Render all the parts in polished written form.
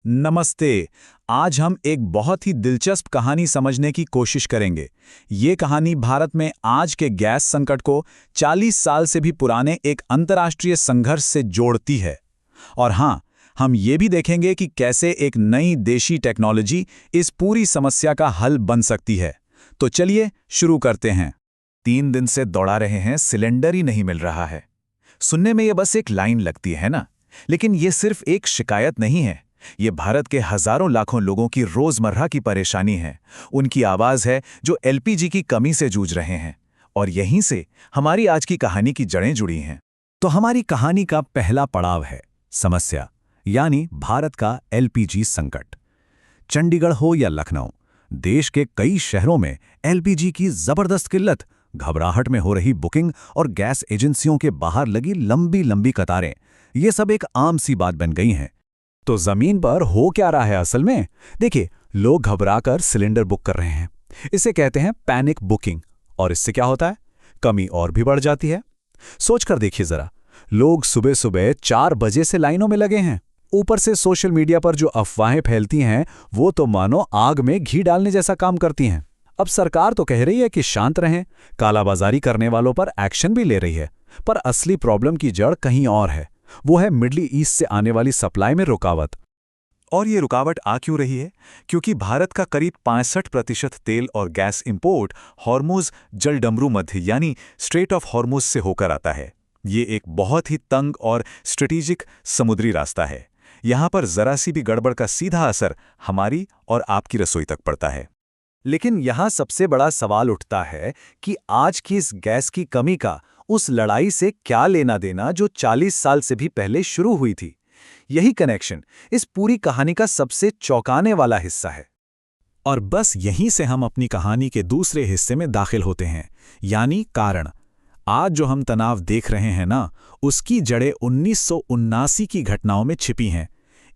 नमस्ते। आज हम एक बहुत ही दिलचस्प कहानी समझने की कोशिश करेंगे। ये कहानी भारत में आज के गैस संकट को 40 साल से भी पुराने एक अंतर्राष्ट्रीय संघर्ष से जोड़ती है। और हाँ, हम ये भी देखेंगे कि कैसे एक नई देशी टेक्नोलॉजी इस पूरी समस्या का हल बन सकती है। तो चलिए शुरू करते हैं। 3 दिन से दौड़ा रहे हैं, सिलेंडर ही नहीं मिल रहा है। सुनने में ये बस एक लाइन लगती है ना, लेकिन ये सिर्फ एक शिकायत नहीं है। ये भारत के हजारों लाखों लोगों की रोजमर्रा की परेशानी है। उनकी आवाज है जो एलपीजी की कमी से जूझ रहे हैं। और यहीं से हमारी आज की कहानी की जड़ें जुड़ी हैं। तो हमारी कहानी का पहला पड़ाव है समस्या, यानी भारत का एलपीजी संकट। चंडीगढ़ हो या लखनऊ, देश के कई शहरों में एलपीजी की जबरदस्त किल्लत, घबराहट में हो रही बुकिंग और गैस एजेंसियों के बाहर लगी लंबी लंबी कतारें, ये सब एक आम सी बात बन गई हैं। तो जमीन पर हो क्या रहा है असल में? देखिए, लोग घबराकर सिलेंडर बुक कर रहे हैं। इसे कहते हैं पैनिक बुकिंग। और इससे क्या होता है? कमी और भी बढ़ जाती है। सोचकर देखिए जरा, लोग सुबह सुबह 4 बजे से लाइनों में लगे हैं। ऊपर से सोशल मीडिया पर जो अफवाहें फैलती हैं, वो तो मानो आग में घी डालने जैसा काम करती हैं। अब सरकार तो कह रही है कि शांत रहें, कालाबाजारी करने वालों पर एक्शन भी ले रही है, पर असली प्रॉब्लम की जड़ कहीं और है। वो है मिडल ईस्ट से आने वाली सप्लाई में रुकावट। और ये रुकावट आ क्यों रही है? क्योंकि भारत का करीब 65% तेल और गैस इंपोर्ट हॉर्मुज जलडमरू मध्य यानी स्ट्रेट ऑफ हॉर्मुज से होकर आता है। ये एक बहुत ही तंग और स्ट्रेटेजिक समुद्री रास्ता है। यहाँ पर जरा सी भी गड़बड़ का सीधा असर हमारी और आपकी रसोई तक पड़ता है। लेकिन यहाँ सबसे बड़ा सवाल उठता है कि आज की इस गैस की कमी का उस लड़ाई से क्या लेना देना जो 40 साल से भी पहले शुरू हुई थी। यही कनेक्शन इस पूरी कहानी का सबसे चौंकाने वाला हिस्सा है। और बस यहीं से हम अपनी कहानी के दूसरे हिस्से में दाखिल होते हैं, यानी कारण। आज जो हम तनाव देख रहे हैं ना, उसकी जड़ें 1979 की घटनाओं में छिपी हैं।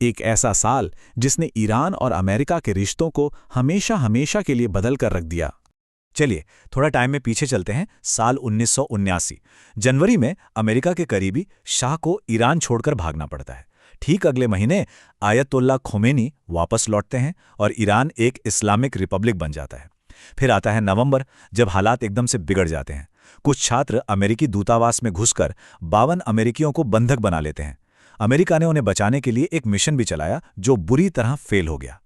एक ऐसा साल जिसने ईरान और अमेरिका के रिश्तों को हमेशा हमेशा के लिए बदल कर रख दिया। चलिए थोड़ा टाइम में पीछे चलते हैं। साल 1979 जनवरी में अमेरिका के करीबी शाह को ईरान छोड़कर भागना पड़ता है। ठीक अगले महीने आयतुल्ला खोमेनी वापस लौटते हैं और ईरान एक इस्लामिक रिपब्लिक बन जाता है। फिर आता है नवंबर, जब हालात एकदम से बिगड़ जाते हैं। कुछ छात्र अमेरिकी दूतावास में घुसकर 52 अमेरिकियों को बंधक बना लेते हैं। अमेरिका ने उन्हें बचाने के लिए एक मिशन भी चलाया जो बुरी तरह फेल हो गया।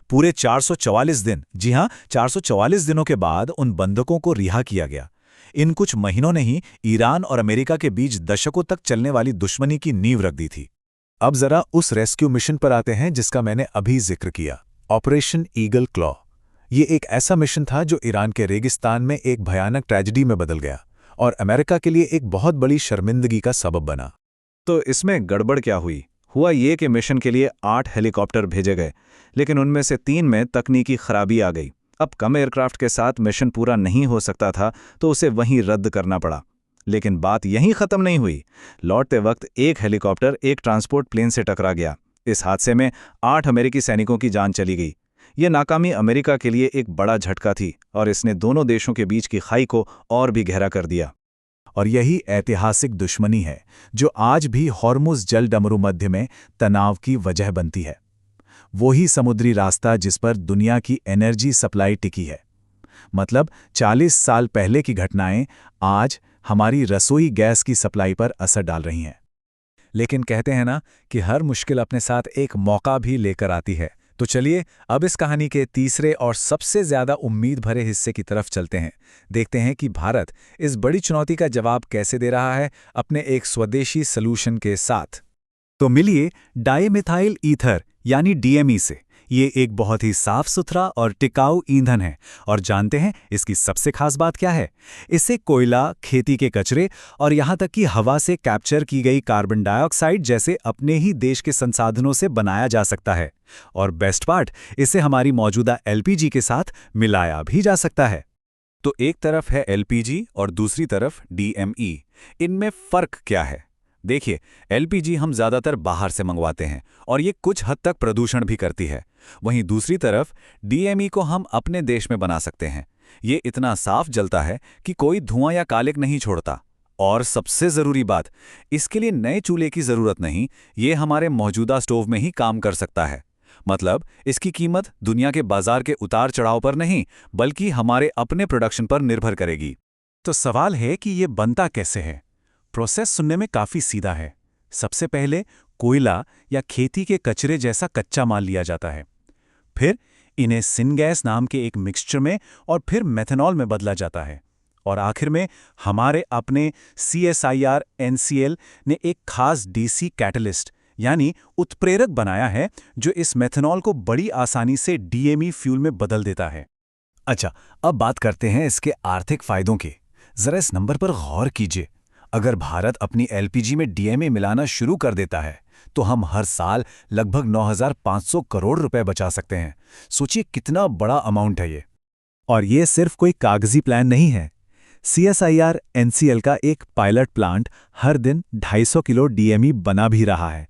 पूरे 444 दिन, जी हां, 444 दिनों के बाद उन बंधकों को रिहा किया गया। इन कुछ महीनों ने ही ईरान और अमेरिका के बीच दशकों तक चलने वाली दुश्मनी की नींव रख दी थी। अब जरा उस रेस्क्यू मिशन पर आते हैं जिसका मैंने अभी जिक्र किया, ऑपरेशन ईगल क्लॉ। ये एक ऐसा मिशन था जो ईरान के रेगिस्तान में एक भयानक ट्रेजेडी में बदल गया और अमेरिका के लिए एक बहुत बड़ी शर्मिंदगी का सबब बना। तो इसमें गड़बड़ क्या हुई? हुआ ये कि मिशन के लिए 8 हेलीकॉप्टर भेजे गए, लेकिन उनमें से 3 में तकनीकी खराबी आ गई। अब कम एयरक्राफ्ट के साथ मिशन पूरा नहीं हो सकता था, तो उसे वहीं रद्द करना पड़ा। लेकिन बात यहीं खत्म नहीं हुई। लौटते वक्त एक हेलीकॉप्टर एक ट्रांसपोर्ट प्लेन से टकरा गया। इस हादसे में 8 अमेरिकी सैनिकों की जान चली गई। यह नाकामी अमेरिका के लिए एक बड़ा झटका थी और इसने दोनों देशों के बीच की खाई को और भी गहरा कर दिया। और यही ऐतिहासिक दुश्मनी है जो आज भी हॉर्मुज जलडमरू मध्य में तनाव की वजह बनती है। वही समुद्री रास्ता जिस पर दुनिया की एनर्जी सप्लाई टिकी है। मतलब 40 साल पहले की घटनाएं आज हमारी रसोई गैस की सप्लाई पर असर डाल रही हैं। लेकिन कहते हैं ना कि हर मुश्किल अपने साथ एक मौका भी लेकर आती है। तो चलिए अब इस कहानी के तीसरे और सबसे ज्यादा उम्मीद भरे हिस्से की तरफ चलते हैं। देखते हैं कि भारत इस बड़ी चुनौती का जवाब कैसे दे रहा है अपने एक स्वदेशी सलूशन के साथ। तो मिलिए डाईमिथाइल ईथर यानी डीएमई से। ये एक बहुत ही साफ सुथरा और टिकाऊ ईंधन है। और जानते हैं इसकी सबसे खास बात क्या है? इसे कोयला, खेती के कचरे और यहाँ तक कि हवा से कैप्चर की गई कार्बन डाइऑक्साइड जैसे अपने ही देश के संसाधनों से बनाया जा सकता है। और बेस्ट पार्ट, इसे हमारी मौजूदा एलपीजी के साथ मिलाया भी जा सकता है। तो एक तरफ है एलपीजी और दूसरी तरफ डीएमई। इनमें फर्क क्या है? देखिए, एलपीजी हम ज्यादातर बाहर से मंगवाते हैं और ये कुछ हद तक प्रदूषण भी करती है। वहीं दूसरी तरफ डीएमई को हम अपने देश में बना सकते हैं। ये इतना साफ जलता है कि कोई धुआं या कालिक नहीं छोड़ता। और सबसे जरूरी बात, इसके लिए नए चूल्हे की जरूरत नहीं, ये हमारे मौजूदा स्टोव में ही काम कर सकता है। मतलब इसकी कीमत दुनिया के बाजार के उतार चढ़ाव पर नहीं, बल्कि हमारे अपने प्रोडक्शन पर निर्भर करेगी। तो सवाल है कि ये बनता कैसे है। प्रोसेस सुनने में काफ़ी सीधा है। सबसे पहले कोयला या खेती के कचरे जैसा कच्चा माल लिया जाता है। फिर इन्हें सिनगैस नाम के एक मिक्सचर में और फिर मेथनॉल में बदला जाता है। और आखिर में हमारे अपने CSIR NCL ने एक खास DC कैटलिस्ट यानी उत्प्रेरक बनाया है, जो इस मेथनॉल को बड़ी आसानी से DME फ्यूल में बदल देता है। अच्छा, अब बात करते हैं इसके आर्थिक फायदों के। जरा इस नंबर पर गौर कीजिए। अगर भारत अपनी LPG में DME मिलाना शुरू कर देता है तो हम हर साल लगभग 9,500 करोड़ रुपए बचा सकते हैं। सोचिए कितना बड़ा अमाउंट है ये। और ये सिर्फ कोई कागजी प्लान नहीं है। CSIR NCL का एक पायलट प्लांट हर दिन 250 किलो DME बना भी रहा है।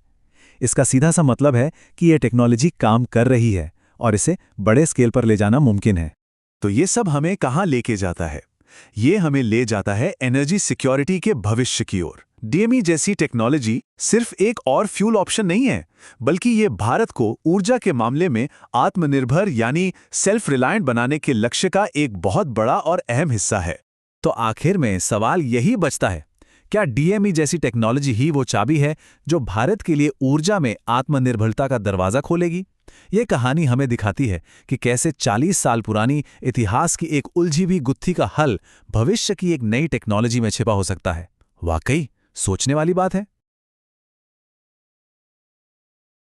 इसका सीधा सा मतलब है कि ये टेक्नोलॉजी काम कर रही है और इसे बड़े स्केल पर ले जाना मुमकिन है। तो ये सब हमें कहाँ लेके जाता है? ये हमें ले जाता है एनर्जी सिक्योरिटी के भविष्य की ओर। DME जैसी टेक्नोलॉजी सिर्फ एक और फ्यूल ऑप्शन नहीं है, बल्कि ये भारत को ऊर्जा के मामले में आत्मनिर्भर यानी सेल्फ रिलायंट बनाने के लक्ष्य का एक बहुत बड़ा और अहम हिस्सा है। तो आखिर में सवाल यही बचता है, क्या DME जैसी टेक्नोलॉजी ही वो चाबी है जो भारत के लिए ऊर्जा में आत्मनिर्भरता का दरवाजा खोलेगी? ये कहानी हमें दिखाती है कि कैसे 40 साल पुरानी इतिहास की एक उलझी हुई गुत्थी का हल भविष्य की एक नई टेक्नोलॉजी में छिपा हो सकता है। वाकई सोचने वाली बात है।